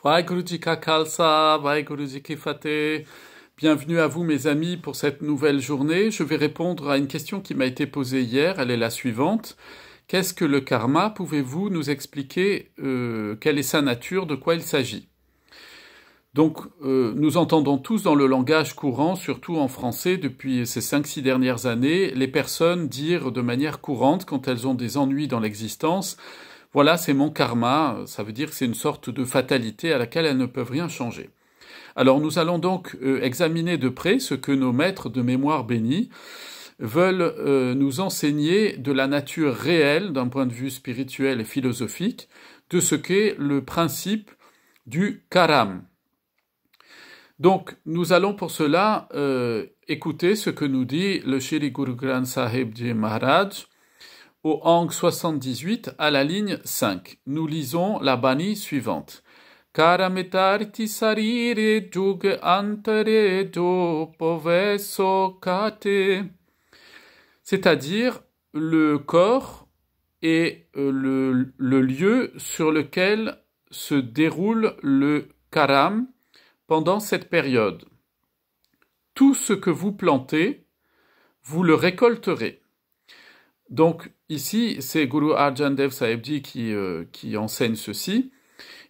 Waheguruji Ka Khalsa, Waheguruji Ki Fateh. Bienvenue à vous mes amis pour cette nouvelle journée. Je vais répondre à une question qui m'a été posée hier, elle est la suivante. Qu'est-ce que le karma? Pouvez-vous nous expliquer quelle est sa nature, de quoi il s'agit? Donc, nous entendons tous dans le langage courant, surtout en français, depuis ces 5-6 dernières années, les personnes dire de manière courante, quand elles ont des ennuis dans l'existence, voilà, c'est mon karma, ça veut dire que c'est une sorte de fatalité à laquelle elles ne peuvent rien changer. Alors, nous allons donc examiner de près ce que nos maîtres de mémoire bénis veulent nous enseigner de la nature réelle, d'un point de vue spirituel et philosophique, de ce qu'est le principe du karam. Donc, nous allons pour cela écouter ce que nous dit le Shri Guru Granth Sahib Ji Maharaj au Ang 78 à la ligne 5. Nous lisons la bani suivante. Karametarti sarire jug antare jo poveso kate. C'est-à-dire, le corps est le lieu sur lequel se déroule le karam pendant cette période. Tout ce que vous plantez, vous le récolterez. Donc, ici, c'est Guru Arjan Dev Sahib Ji qui enseigne ceci.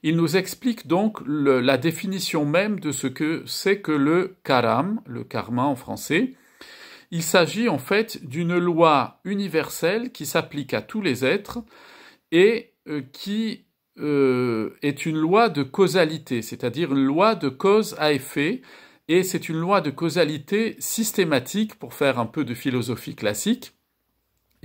Il nous explique donc la définition même de ce que c'est que le karam, le karma en français. Il s'agit en fait d'une loi universelle qui s'applique à tous les êtres et qui est une loi de causalité, c'est-à-dire une loi de cause à effet, et c'est une loi de causalité systématique, pour faire un peu de philosophie classique.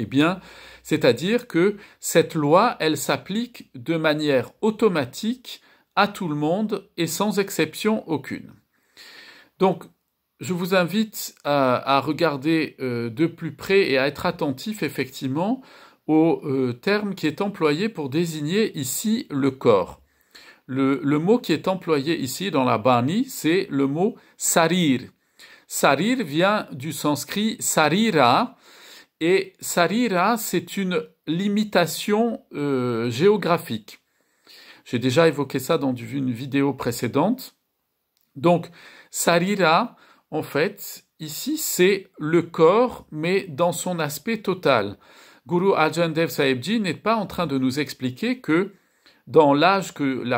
Eh bien, c'est-à-dire que cette loi, elle s'applique de manière automatique à tout le monde et sans exception aucune. Donc, je vous invite à regarder de plus près et à être attentif effectivement au terme qui est employé pour désigner ici le corps. Le mot qui est employé ici dans la Bani, c'est le mot sarir. Sarir vient du sanskrit sarira, et sarira, c'est une limitation géographique. J'ai déjà évoqué ça dans une vidéo précédente. Donc, sarira, en fait, ici, c'est le corps, mais dans son aspect total. Guru Arjan Dev Sahib Ji n'est pas en train de nous expliquer que dans la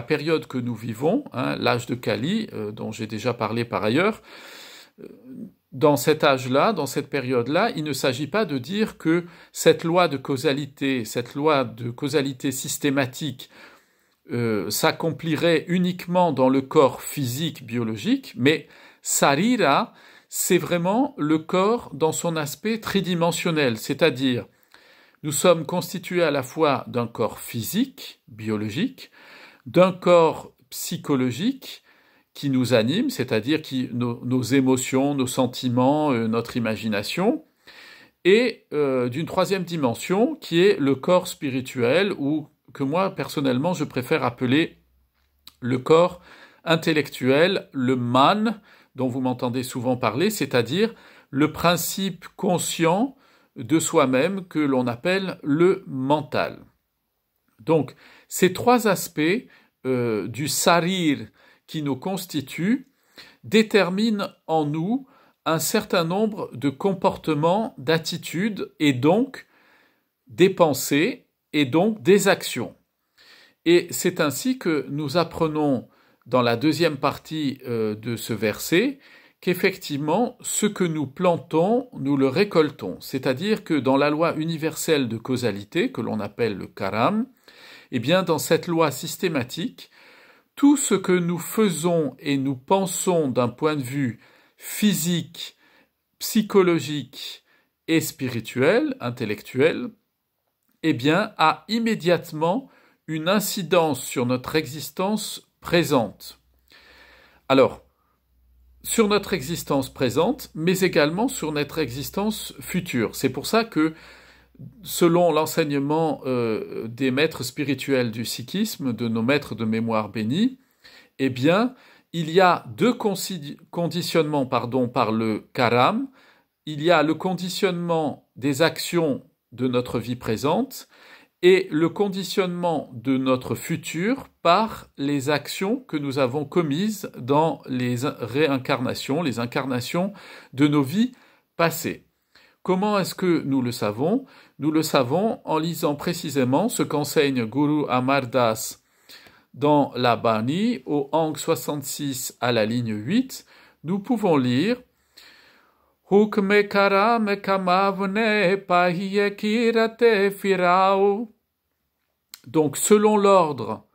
période que nous vivons, l'âge de Kali, dont j'ai déjà parlé par ailleurs, dans cet âge-là, dans cette période-là, il ne s'agit pas de dire que cette loi de causalité systématique s'accomplirait uniquement dans le corps physique, biologique, mais sarira, c'est vraiment le corps dans son aspect tridimensionnel, c'est-à-dire nous sommes constitués à la fois d'un corps physique, biologique, d'un corps psychologique qui nous anime, c'est-à-dire nos émotions, nos sentiments, notre imagination, et d'une troisième dimension qui est le corps spirituel, ou que moi personnellement je préfère appeler le corps intellectuel, le man, dont vous m'entendez souvent parler, c'est-à-dire le principe conscient de soi-même que l'on appelle le mental. Donc, ces trois aspects du sarir qui nous constituent déterminent en nous un certain nombre de comportements, d'attitudes et donc des pensées et donc des actions. Et c'est ainsi que nous apprenons dans la deuxième partie de ce verset qu'effectivement, ce que nous plantons, nous le récoltons. C'est-à-dire que dans la loi universelle de causalité, que l'on appelle le karam, eh bien, dans cette loi systématique, tout ce que nous faisons et nous pensons d'un point de vue physique, psychologique et spirituel, intellectuel, eh bien, a immédiatement une incidence sur notre existence présente. Alors, sur notre existence présente, mais également sur notre existence future. C'est pour ça que, selon l'enseignement des maîtres spirituels du sikhisme, de nos maîtres de mémoire bénis, eh bien, il y a deux conditionnements par le karam. Il y a le conditionnement des actions de notre vie présente et le conditionnement de notre futur par les actions que nous avons commises dans les réincarnations, les incarnations de nos vies passées. Comment est-ce que nous le savons? Nous le savons en lisant précisément ce qu'enseigne Guru Amar Das dans la Bani, au Ang 66 à la ligne 8. Nous pouvons lire Hukme karam kamavne pahiye kirate firao. Donc, selon l'ordre,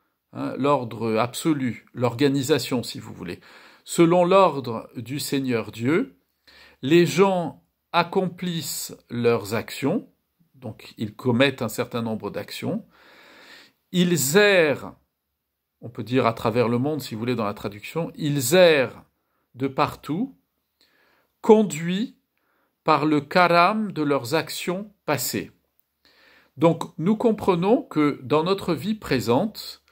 l'ordre absolu, l'organisation, si vous voulez, selon l'ordre du Seigneur Dieu, les gens accomplissent leurs actions, donc ils commettent un certain nombre d'actions, ils errent, on peut dire à travers le monde, si vous voulez, dans la traduction, ils errent de partout, conduits par le karam de leurs actions passées. Donc, nous comprenons que dans notre vie présente,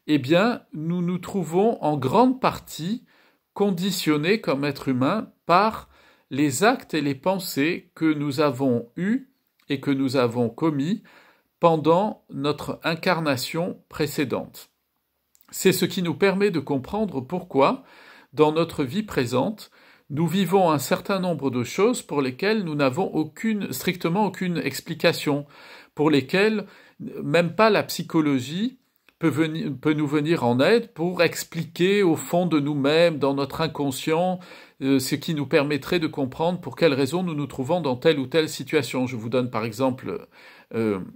eh bien, nous nous trouvons en grande partie conditionnés comme êtres humains par les actes et les pensées que nous avons eus et que nous avons commis pendant notre incarnation précédente. C'est ce qui nous permet de comprendre pourquoi, dans notre vie présente, nous vivons un certain nombre de choses pour lesquelles nous n'avons strictement aucune explication, pour lesquelles même pas la psychologie peut nous venir en aide pour expliquer au fond de nous-mêmes, dans notre inconscient, ce qui nous permettrait de comprendre pour quelles raisons nous nous trouvons dans telle ou telle situation. Je vous donne par exemple une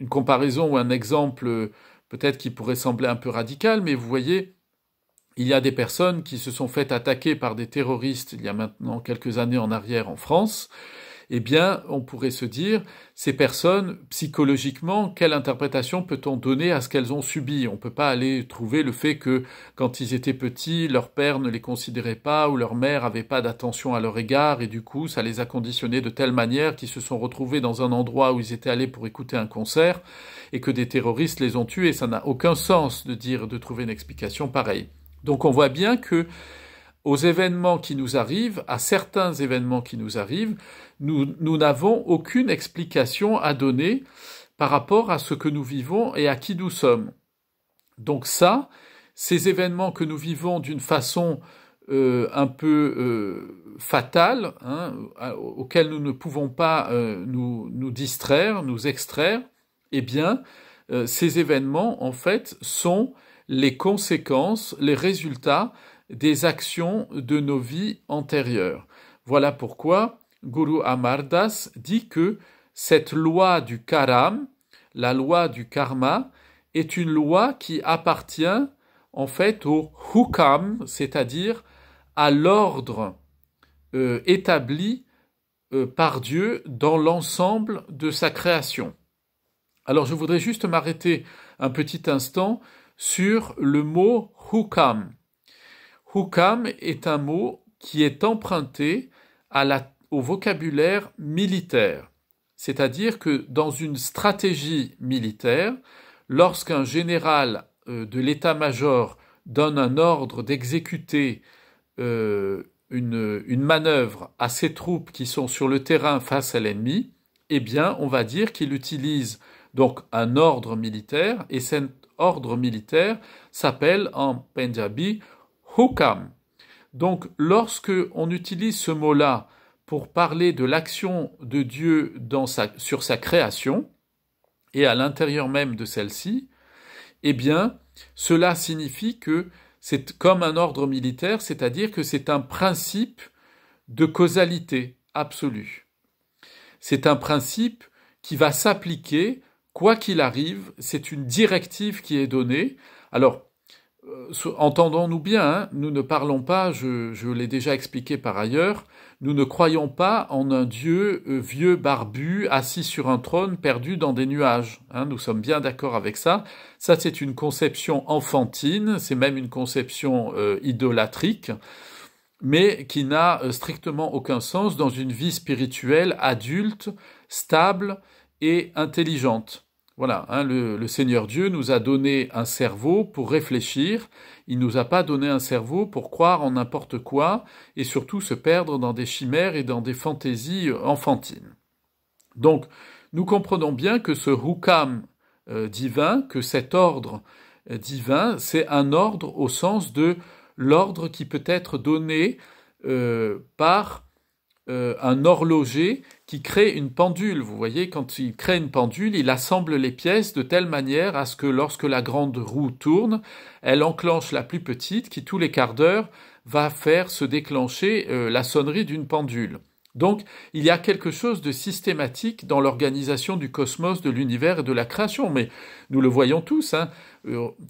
comparaison ou un exemple peut-être qui pourrait sembler un peu radical, mais vous voyez, il y a des personnes qui se sont fait attaquer par des terroristes il y a maintenant quelques années en arrière en France. Eh bien, on pourrait se dire, ces personnes, psychologiquement, quelle interprétation peut-on donner à ce qu'elles ont subi? On ne peut pas aller trouver le fait que, quand ils étaient petits, leur père ne les considérait pas ou leur mère n'avait pas d'attention à leur égard et du coup, ça les a conditionnés de telle manière qu'ils se sont retrouvés dans un endroit où ils étaient allés pour écouter un concert et que des terroristes les ont tués. Ça n'a aucun sens de trouver une explication pareille. Donc on voit bien que aux événements qui nous arrivent, à certains événements qui nous arrivent, nous n'avons aucune explication à donner par rapport à ce que nous vivons et à qui nous sommes. Donc ça, ces événements que nous vivons d'une façon un peu fatale, auxquels nous ne pouvons pas nous distraire, nous extraire, eh bien, ces événements, en fait, sont les conséquences, les résultats des actions de nos vies antérieures. Voilà pourquoi Guru Amar Das dit que cette loi du karam, la loi du karma, est une loi qui appartient en fait au hukam, c'est-à-dire à l'ordre établi par Dieu dans l'ensemble de sa création. Alors je voudrais juste m'arrêter un petit instant sur le mot hukam. Hukam est un mot qui est emprunté au vocabulaire militaire. C'est-à-dire que dans une stratégie militaire, lorsqu'un général de l'état-major donne un ordre d'exécuter une manœuvre à ses troupes qui sont sur le terrain face à l'ennemi, eh bien, on va dire qu'il utilise donc un ordre militaire, et cet ordre militaire s'appelle en Punjabi hukam. Donc, lorsque on utilise ce mot-là pour parler de l'action de Dieu sur sa création, et à l'intérieur même de celle-ci, eh bien, cela signifie que c'est comme un ordre militaire, c'est-à-dire que c'est un principe de causalité absolue. C'est un principe qui va s'appliquer quoi qu'il arrive, c'est une directive qui est donnée. Alors, entendons-nous bien, nous ne parlons pas, je l'ai déjà expliqué par ailleurs, nous ne croyons pas en un Dieu vieux barbu, assis sur un trône, perdu dans des nuages. Nous sommes bien d'accord avec ça. Ça, c'est une conception enfantine, c'est même une conception idolâtrique, mais qui n'a strictement aucun sens dans une vie spirituelle adulte, stable et intelligente. Voilà, le Seigneur Dieu nous a donné un cerveau pour réfléchir, il nous a pas donné un cerveau pour croire en n'importe quoi et surtout se perdre dans des chimères et dans des fantaisies enfantines. Donc, nous comprenons bien que ce hukam divin, que cet ordre divin, c'est un ordre au sens de l'ordre qui peut être donné par un horloger qui crée une pendule. Vous voyez, quand il crée une pendule, il assemble les pièces de telle manière à ce que lorsque la grande roue tourne, elle enclenche la plus petite qui, tous les quarts d'heure, va faire se déclencher la sonnerie d'une pendule. Donc, il y a quelque chose de systématique dans l'organisation du cosmos, de l'univers et de la création. Mais nous le voyons tous, hein,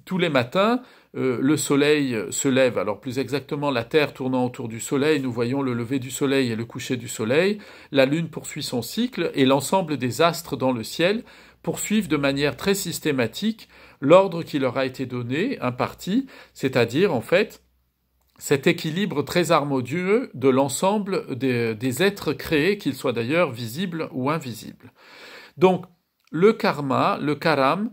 tous les matins, le soleil se lève. Alors plus exactement, la Terre tournant autour du soleil, nous voyons le lever du soleil et le coucher du soleil. La Lune poursuit son cycle et l'ensemble des astres dans le ciel poursuivent de manière très systématique l'ordre qui leur a été donné, imparti, c'est-à-dire en fait cet équilibre très harmonieux de l'ensemble des êtres créés, qu'ils soient d'ailleurs visibles ou invisibles. Donc, le karma, le karam,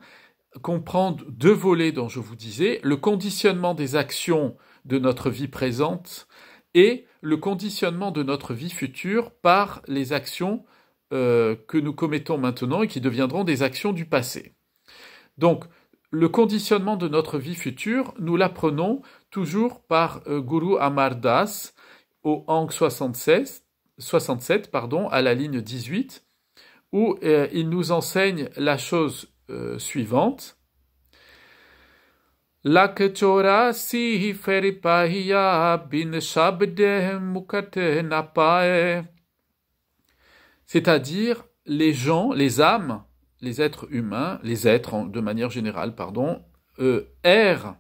comprend deux volets dont je vous disais, le conditionnement des actions de notre vie présente et le conditionnement de notre vie future par les actions que nous commettons maintenant et qui deviendront des actions du passé. Donc, le conditionnement de notre vie future, nous l'apprenons toujours par Guru Amar Das au Ang 67, à la ligne 18, où il nous enseigne la chose suivante. Lak chorasi feripahiya bin shabde mukate napae. C'est-à-dire les gens, les âmes, les êtres humains, les êtres de manière générale, errent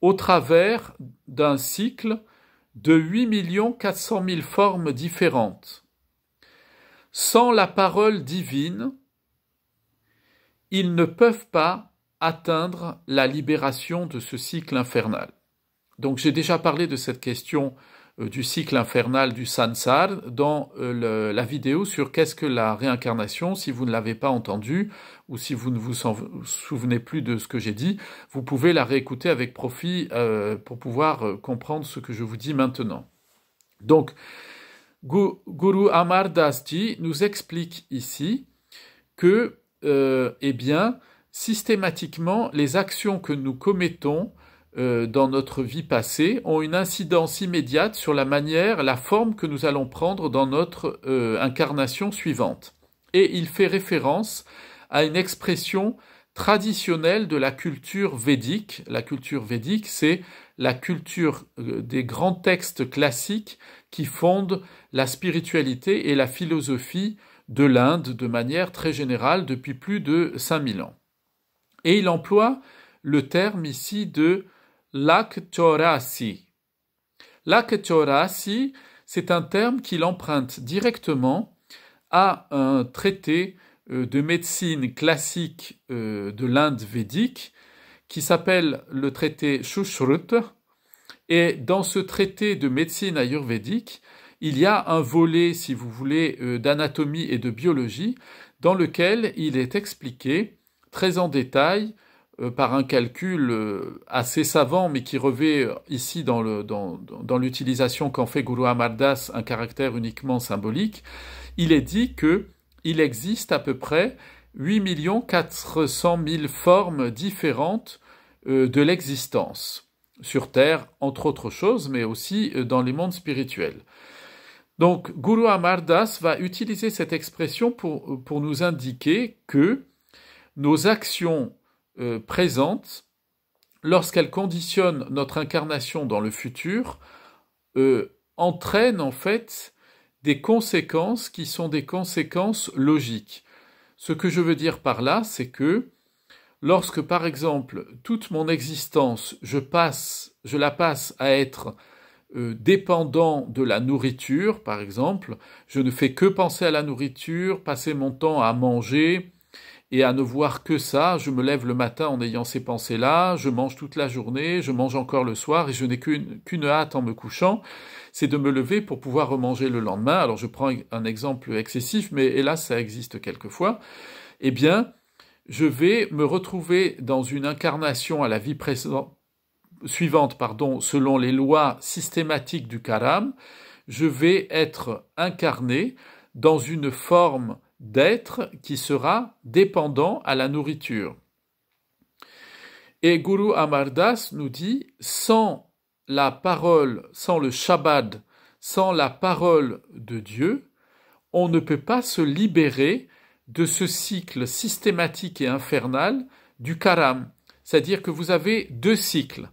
au travers d'un cycle de 8 400 000 formes différentes. Sans la parole divine, ils ne peuvent pas atteindre la libération de ce cycle infernal. Donc j'ai déjà parlé de cette question du cycle infernal du sansar dans la vidéo sur qu'est-ce que la réincarnation. Si vous ne l'avez pas entendu ou si vous ne vous souvenez plus de ce que j'ai dit, vous pouvez la réécouter avec profit pour pouvoir comprendre ce que je vous dis maintenant. Donc, Guru Amar Das Ji nous explique ici que, systématiquement, les actions que nous commettons dans notre vie passée ont une incidence immédiate sur la manière, la forme que nous allons prendre dans notre incarnation suivante. Et il fait référence à une expression traditionnelle de la culture védique. La culture védique, c'est la culture des grands textes classiques qui fondent la spiritualité et la philosophie de l'Inde de manière très générale depuis plus de 5000 ans. Et il emploie le terme ici de Lak-Chorasi. Lak-Chorasi, c'est un terme qu'il emprunte directement à un traité de médecine classique de l'Inde védique qui s'appelle le traité Shushrut. Et dans ce traité de médecine ayurvédique, il y a un volet, si vous voulez, d'anatomie et de biologie dans lequel il est expliqué très en détail par un calcul assez savant, mais qui revêt ici dans l'utilisation qu'en fait Guru Amar Das un caractère uniquement symbolique. Il est dit qu'il existe à peu près 8 400 000 formes différentes de l'existence sur Terre, entre autres choses, mais aussi dans les mondes spirituels. Donc, Guru Amar Das va utiliser cette expression pour nous indiquer que nos actions présentes, lorsqu'elles conditionnent notre incarnation dans le futur, entraînent en fait des conséquences qui sont des conséquences logiques. Ce que je veux dire par là, c'est que lorsque, par exemple, toute mon existence, je la passe à être dépendant de la nourriture, par exemple, je ne fais que penser à la nourriture, passer mon temps à manger et à ne voir que ça, je me lève le matin en ayant ces pensées-là, je mange toute la journée, je mange encore le soir et je n'ai qu'une hâte en me couchant, c'est de me lever pour pouvoir remanger le lendemain. Alors je prends un exemple excessif, mais hélas ça existe quelquefois. Eh bien, je vais me retrouver dans une incarnation à la vie suivante, selon les lois systématiques du karam, je vais être incarné dans une forme d'être qui sera dépendant à la nourriture. Et Guru Amar Das nous dit, sans la parole, sans le Shabad, sans la parole de Dieu, on ne peut pas se libérer de ce cycle systématique et infernal du karam. C'est-à-dire que vous avez deux cycles.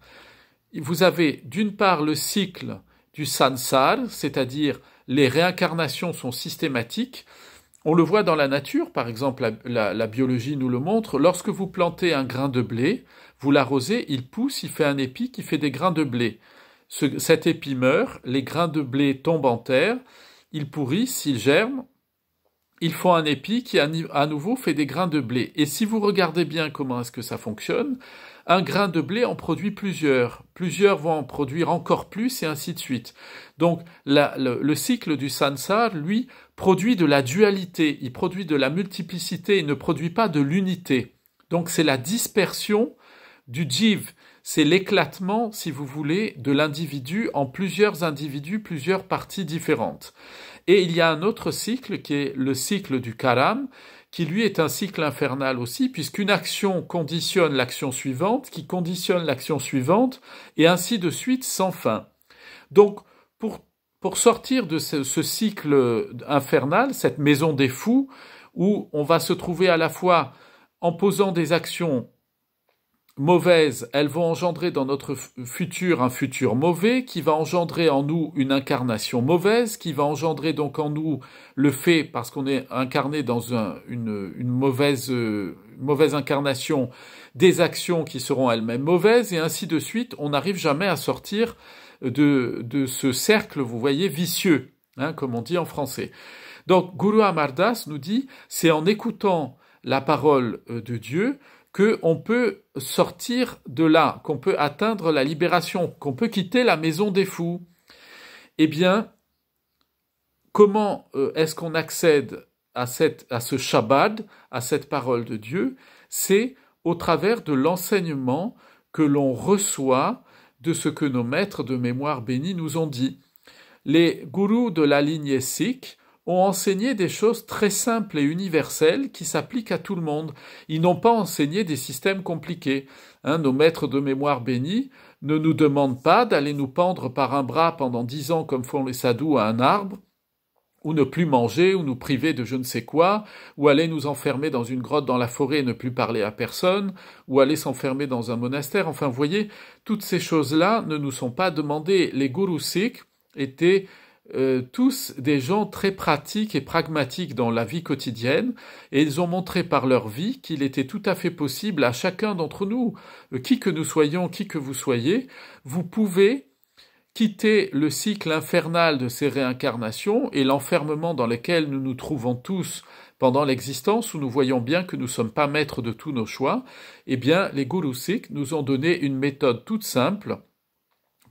Vous avez d'une part le cycle du sansar, c'est-à-dire les réincarnations sont systématiques. On le voit dans la nature, par exemple, la biologie nous le montre. Lorsque vous plantez un grain de blé, vous l'arrosez, il pousse, il fait un épi qui fait des grains de blé. Cet épi meurt, les grains de blé tombent en terre, ils pourrissent, ils germent, ils font un épi qui à nouveau fait des grains de blé. Et si vous regardez bien comment est-ce que ça fonctionne, un grain de blé en produit plusieurs vont en produire encore plus et ainsi de suite. Donc le cycle du sansar, lui, produit de la dualité, il produit de la multiplicité, il ne produit pas de l'unité. Donc c'est la dispersion du jiv, c'est l'éclatement, si vous voulez, de l'individu en plusieurs individus, plusieurs parties différentes. Et il y a un autre cycle qui est le cycle du karam, qui lui est un cycle infernal aussi, puisqu'une action conditionne l'action suivante, qui conditionne l'action suivante, et ainsi de suite sans fin. Donc, pour sortir de ce cycle infernal, cette maison des fous, où on va se trouver à la fois en posant des actions mauvaises, elles vont engendrer dans notre futur un futur mauvais, qui va engendrer en nous une incarnation mauvaise, qui va engendrer donc en nous le fait, parce qu'on est incarné dans une mauvaise incarnation, des actions qui seront elles-mêmes mauvaises, et ainsi de suite. On n'arrive jamais à sortir de ce cercle, vous voyez, vicieux, comme on dit en français. Donc, Guru Amar Das nous dit, c'est en écoutant la parole de Dieu qu'on peut sortir de là, qu'on peut atteindre la libération, qu'on peut quitter la maison des fous. Eh bien, comment est-ce qu'on accède à ce Shabbat, à cette parole de Dieu? C'est au travers de l'enseignement que l'on reçoit de ce que nos maîtres de mémoire bénis nous ont dit. Les gourous de la lignée sikh ont enseigné des choses très simples et universelles qui s'appliquent à tout le monde. Ils n'ont pas enseigné des systèmes compliqués. Nos maîtres de mémoire bénis ne nous demandent pas d'aller nous pendre par un bras pendant 10 ans comme font les sadhus à un arbre, ou ne plus manger, ou nous priver de je ne sais quoi, ou aller nous enfermer dans une grotte dans la forêt et ne plus parler à personne, ou aller s'enfermer dans un monastère. Enfin, vous voyez, toutes ces choses-là ne nous sont pas demandées. Les gourous sikhs étaient tous des gens très pratiques et pragmatiques dans la vie quotidienne, et ils ont montré par leur vie qu'il était tout à fait possible à chacun d'entre nous, qui que nous soyons, qui que vous soyez, vous pouvez quitter le cycle infernal de ces réincarnations et l'enfermement dans lequel nous nous trouvons tous pendant l'existence, où nous voyons bien que nous ne sommes pas maîtres de tous nos choix. Eh bien, les gourous sikhs nous ont donné une méthode toute simple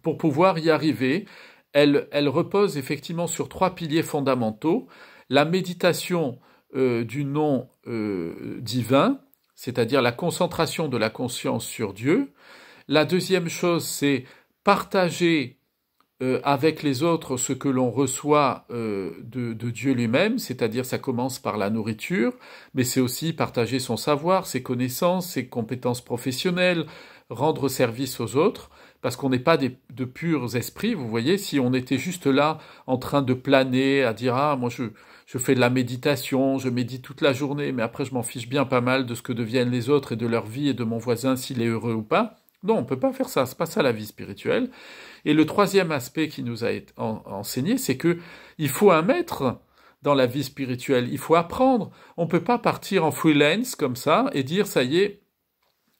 pour pouvoir y arriver. Elle repose effectivement sur 3 piliers fondamentaux. La méditation du nom divin, c'est-à-dire la concentration de la conscience sur Dieu. La deuxième chose, c'est partager avec les autres ce que l'on reçoit de Dieu lui-même, c'est-à-dire ça commence par la nourriture, mais c'est aussi partager son savoir, ses connaissances, ses compétences professionnelles, rendre service aux autres, parce qu'on n'est pas de purs esprits, vous voyez, si on était juste là en train de planer, à dire « Ah, moi je fais de la méditation, je médite toute la journée, mais après je m'en fiche bien pas mal de ce que deviennent les autres et de leur vie et de mon voisin s'il est heureux ou pas », non, on ne peut pas faire ça, c'est pas ça la vie spirituelle. Et le troisième aspect qui nous a été enseigné, c'est que il faut un maître dans la vie spirituelle, il faut apprendre. On ne peut pas partir en freelance comme ça et dire ça y est,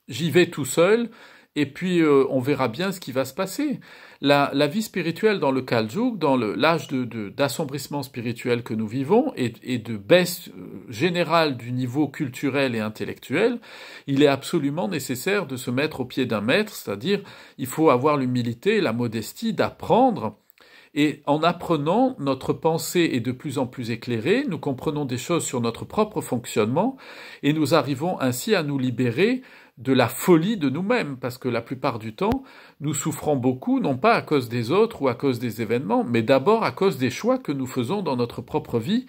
j'y vais tout seul et puis on verra bien ce qui va se passer. La vie spirituelle dans le Kal Yuga, dans l'âge d'assombrissement spirituel que nous vivons et de baisse générale du niveau culturel et intellectuel, il est absolument nécessaire de se mettre au pied d'un maître, c'est-à-dire il faut avoir l'humilité et la modestie d'apprendre. Et en apprenant, notre pensée est de plus en plus éclairée, nous comprenons des choses sur notre propre fonctionnement et nous arrivons ainsi à nous libérer de la folie de nous-mêmes, parce que la plupart du temps, nous souffrons beaucoup, non pas à cause des autres ou à cause des événements, mais d'abord à cause des choix que nous faisons dans notre propre vie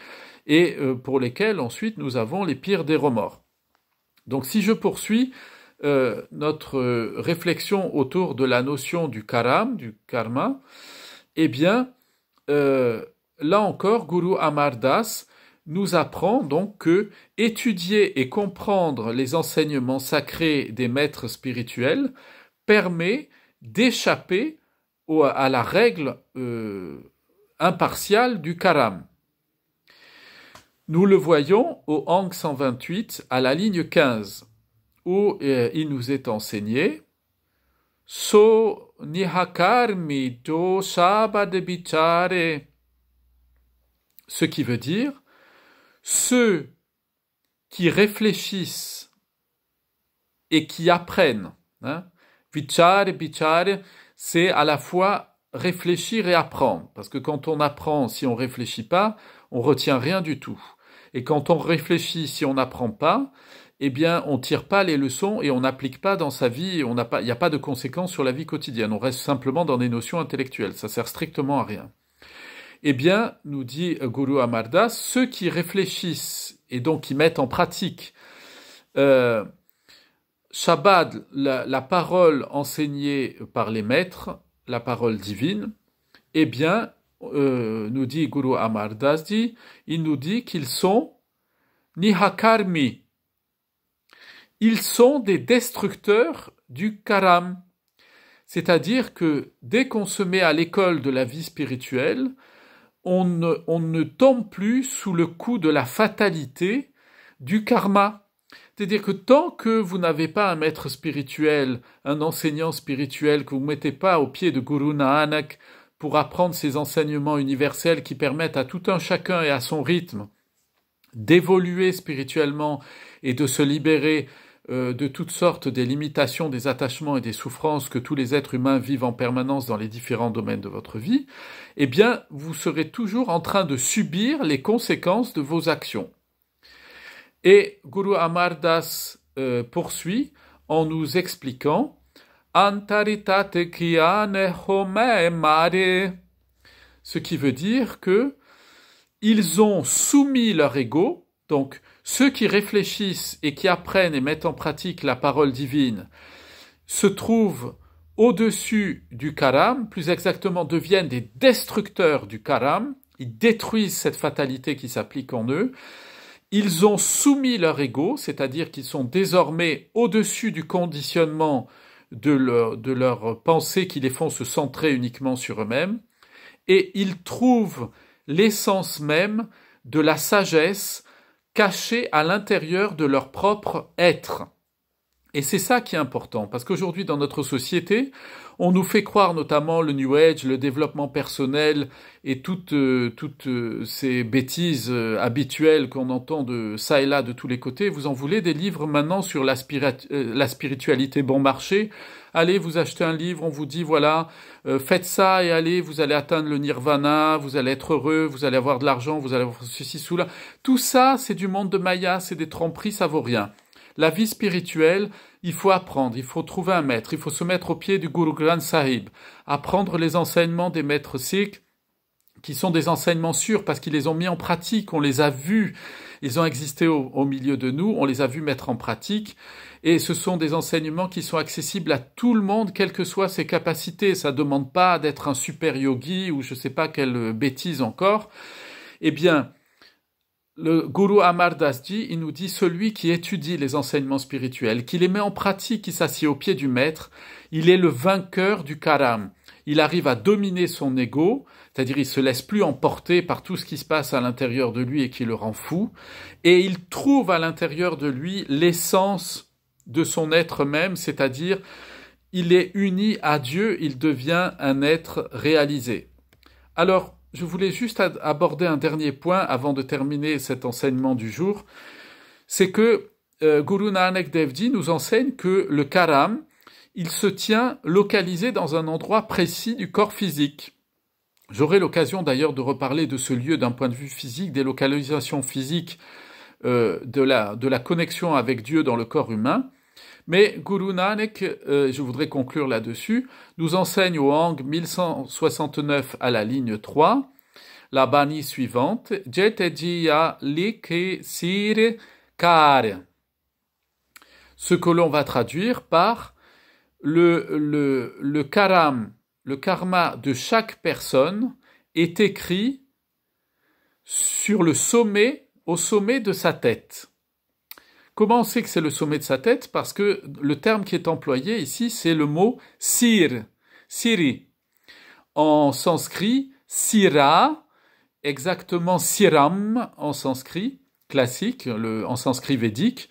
et pour lesquels ensuite nous avons les pires des remords. Donc si je poursuis notre réflexion autour de la notion du karam, du karma, eh bien, là encore, Guru Amar Das nous apprend donc que étudier et comprendre les enseignements sacrés des maîtres spirituels permet d'échapper à la règle impartiale du karam. Nous le voyons au Ang 128 à la ligne 15, où il nous est enseigné So nihakarmi do shabad bichare, ce qui veut dire ceux qui réfléchissent et qui apprennent. Vichare, bichare, c'est à la fois réfléchir et apprendre. Parce que quand on apprend, si on ne réfléchit pas, on ne retient rien du tout. Et quand on réfléchit, si on n'apprend pas, eh bien, on ne tire pas les leçons et on n'applique pas dans sa vie, il n'y a pas de conséquences sur la vie quotidienne. On reste simplement dans des notions intellectuelles. Ça sert strictement à rien. Eh bien, nous dit Guru Amar Das, ceux qui réfléchissent et donc qui mettent en pratique Shabad, la parole enseignée par les maîtres, la parole divine, eh bien, nous dit Guru Amar Das, il nous dit qu'ils sont nihakarmi. Ils sont des destructeurs du karam. C'est-à-dire que dès qu'on se met à l'école de la vie spirituelle, on ne tombe plus sous le coup de la fatalité du karma. C'est-à-dire que tant que vous n'avez pas un maître spirituel, un enseignant spirituel, que vous ne mettez pas au pied de Guru Nanak pour apprendre ces enseignements universels qui permettent à tout un chacun et à son rythme d'évoluer spirituellement et de se libérer de toutes sortes des limitations, des attachements et des souffrances que tous les êtres humains vivent en permanence dans les différents domaines de votre vie, eh bien, vous serez toujours en train de subir les conséquences de vos actions. Et Guru Amar Das poursuit en nous expliquant Antaritate Kiyane Home Mare, ce qui veut dire que ils ont soumis leur ego, donc ceux qui réfléchissent et qui apprennent et mettent en pratique la parole divine se trouvent au-dessus du karam, plus exactement deviennent des destructeurs du karam, ils détruisent cette fatalité qui s'applique en eux, ils ont soumis leur ego, c'est-à-dire qu'ils sont désormais au-dessus du conditionnement de leur pensée qui les font se centrer uniquement sur eux-mêmes, et ils trouvent l'essence même de la sagesse cachée à l'intérieur de leur propre être. Et c'est ça qui est important, parce qu'aujourd'hui dans notre société, on nous fait croire notamment le New Age, le développement personnel et toutes ces bêtises habituelles qu'on entend de ça et là de tous les côtés. Vous en voulez des livres maintenant sur la spiritualité bon marché? Allez, vous achetez un livre, on vous dit voilà, faites ça et allez, vous allez atteindre le nirvana, vous allez être heureux, vous allez avoir de l'argent, vous allez avoir ceci, cela. Tout ça, c'est du monde de Maya, c'est des tromperies, ça vaut rien. La vie spirituelle, il faut apprendre, il faut trouver un maître, il faut se mettre au pied du Guru Granth Sahib, apprendre les enseignements des maîtres sikhs, qui sont des enseignements sûrs parce qu'ils les ont mis en pratique, on les a vus, ils ont existé au milieu de nous, on les a vus mettre en pratique, et ce sont des enseignements qui sont accessibles à tout le monde, quelles que soient ses capacités. Ça ne demande pas d'être un super yogi ou je ne sais pas quelle bêtise encore. Eh bien, le Guru Amar Das Ji, il nous dit celui qui étudie les enseignements spirituels, qui les met en pratique, qui s'assied au pied du maître, il est le vainqueur du karam. Il arrive à dominer son ego, c'est-à-dire il se laisse plus emporter par tout ce qui se passe à l'intérieur de lui et qui le rend fou, et il trouve à l'intérieur de lui l'essence de son être même, c'est-à-dire il est uni à Dieu, il devient un être réalisé. Alors, je voulais juste aborder un dernier point avant de terminer cet enseignement du jour, c'est que Guru Nanak Dev Ji nous enseigne que le karam, il se tient localisé dans un endroit précis du corps physique. J'aurai l'occasion d'ailleurs de reparler de ce lieu d'un point de vue physique, des localisations physiques de la connexion avec Dieu dans le corps humain. Mais Guru Nanak, je voudrais conclure là-dessus, nous enseigne au Ang 1169 à la ligne 3 la bani suivante. Jetejia like sir kar. Ce que l'on va traduire par le karam, le karma de chaque personne est écrit sur le sommet, au sommet de sa tête. Comment on sait que c'est le sommet de sa tête? Parce que le terme qui est employé ici, c'est le mot sir, siri. En sanskrit, sira, exactement siram en sanskrit classique, en sanskrit védique.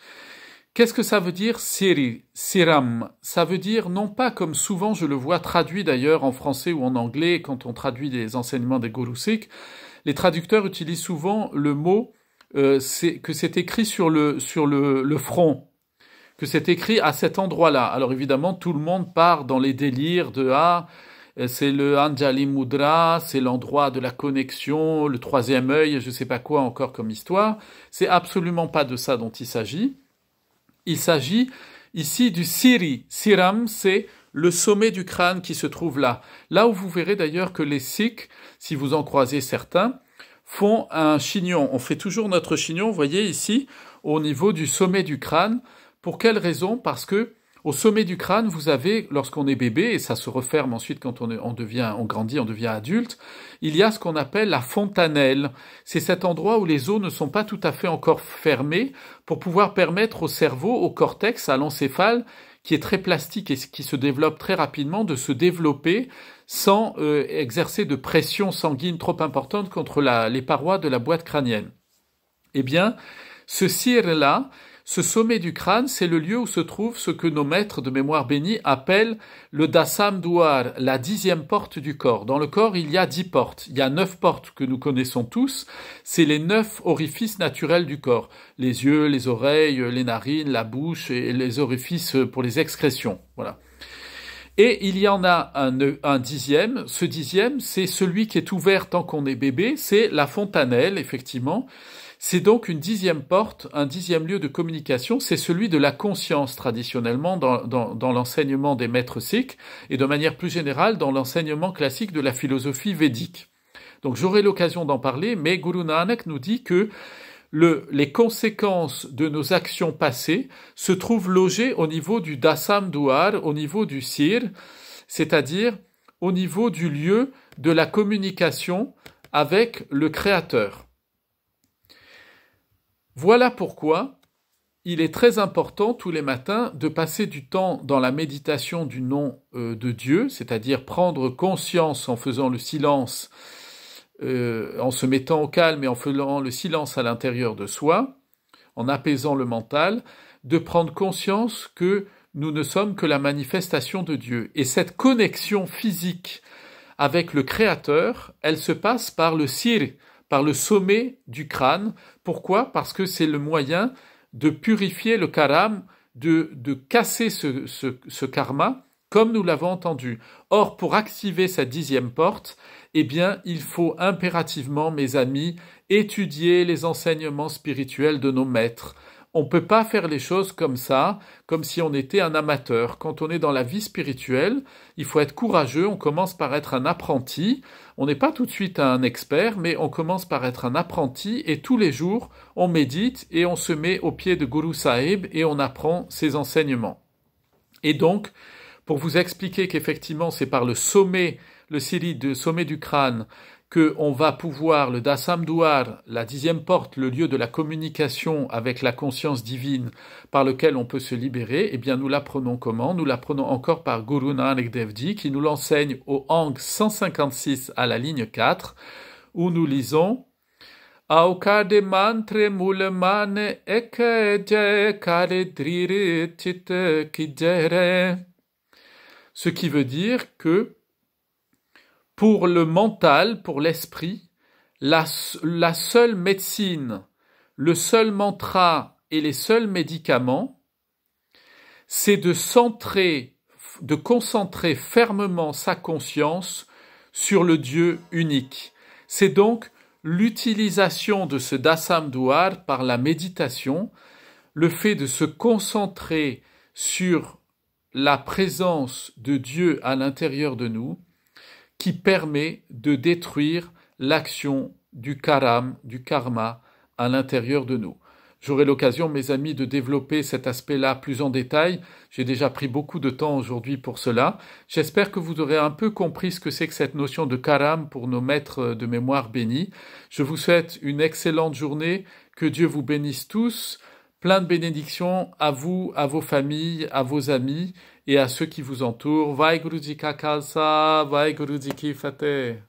Qu'est-ce que ça veut dire siri, siram? Ça veut dire non pas comme souvent je le vois traduit d'ailleurs en français ou en anglais quand on traduit des enseignements des Guru Sikhs. Les traducteurs utilisent souvent le mot que c'est écrit sur le front, que c'est écrit à cet endroit-là. Alors évidemment, tout le monde part dans les délires de c'est le Anjali Mudra, c'est l'endroit de la connexion, le troisième œil, je sais pas quoi encore comme histoire. C'est absolument pas de ça dont il s'agit. Il s'agit ici du Siri. Siram, c'est le sommet du crâne qui se trouve là. Là où vous verrez d'ailleurs que les Sikhs, si vous en croisez certains, font un chignon. On fait toujours notre chignon, vous voyez ici, au niveau du sommet du crâne. Pour quelle raison? Parce que au sommet du crâne, vous avez, lorsqu'on est bébé, et ça se referme ensuite quand on grandit, on devient adulte, il y a ce qu'on appelle la fontanelle. C'est cet endroit où les os ne sont pas tout à fait encore fermés pour pouvoir permettre au cerveau, au cortex, à l'encéphale, qui est très plastique et qui se développe très rapidement, de se développer sans exercer de pression sanguine trop importante contre les parois de la boîte crânienne. Eh bien, ce cire-là, ce sommet du crâne, c'est le lieu où se trouve ce que nos maîtres de mémoire bénie appellent le Dasam Duar, la 10e porte du corps. Dans le corps, il y a 10 portes. Il y a 9 portes que nous connaissons tous. C'est les 9 orifices naturels du corps. Les yeux, les oreilles, les narines, la bouche et les orifices pour les excrétions. Voilà. Et il y en a un 10e. Ce 10e, c'est celui qui est ouvert tant qu'on est bébé. C'est la fontanelle, effectivement. C'est donc une 10e porte, un 10e lieu de communication, c'est celui de la conscience traditionnellement dans l'enseignement des maîtres sikhs et de manière plus générale dans l'enseignement classique de la philosophie védique. Donc j'aurai l'occasion d'en parler, mais Guru Nanak nous dit que les conséquences de nos actions passées se trouvent logées au niveau du Dasam Duar, au niveau du Sir, c'est-à-dire au niveau du lieu de la communication avec le Créateur. Voilà pourquoi il est très important tous les matins de passer du temps dans la méditation du nom de Dieu, c'est-à-dire prendre conscience en faisant le silence, en se mettant au calme et en faisant le silence à l'intérieur de soi, en apaisant le mental, de prendre conscience que nous ne sommes que la manifestation de Dieu. Et cette connexion physique avec le Créateur, elle se passe par le sir, par le sommet du crâne. Pourquoi? Parce que c'est le moyen de purifier le karam, de casser ce karma, comme nous l'avons entendu. Or, pour activer cette 10e porte, eh bien, il faut impérativement, mes amis, étudier les enseignements spirituels de nos maîtres. On ne peut pas faire les choses comme ça, comme si on était un amateur. Quand on est dans la vie spirituelle, il faut être courageux. On commence par être un apprenti. On n'est pas tout de suite un expert, mais on commence par être un apprenti et tous les jours, on médite et on se met au pied de Guru Sahib et on apprend ses enseignements. Et donc, pour vous expliquer qu'effectivement, c'est par le sommet, le siri, le sommet du crâne, qu'on va pouvoir, le Dasam Duar, la 10e porte, le lieu de la communication avec la conscience divine par lequel on peut se libérer, eh bien nous l'apprenons comment? Nous l'apprenons encore par Guru Nanak Dev Ji qui nous l'enseigne au Ang 156 à la ligne 4 où nous lisons Aukade mantre mulemane ekje kare drire chit kijere. Ce qui veut dire que pour le mental, pour l'esprit, la seule médecine, le seul mantra et les seuls médicaments, c'est de concentrer fermement sa conscience sur le Dieu unique. C'est donc l'utilisation de ce Dasam Duar par la méditation, le fait de se concentrer sur la présence de Dieu à l'intérieur de nous, qui permet de détruire l'action du karam, du karma, à l'intérieur de nous. J'aurai l'occasion, mes amis, de développer cet aspect-là plus en détail. J'ai déjà pris beaucoup de temps aujourd'hui pour cela. J'espère que vous aurez un peu compris ce que c'est que cette notion de karam pour nos maîtres de mémoire bénis. Je vous souhaite une excellente journée. Que Dieu vous bénisse tous. Plein de bénédictions à vous, à vos familles, à vos amis et à ceux qui vous entourent. Vaheguru Ji Ka Khalsa, Vaheguru Ji Ki Fateh.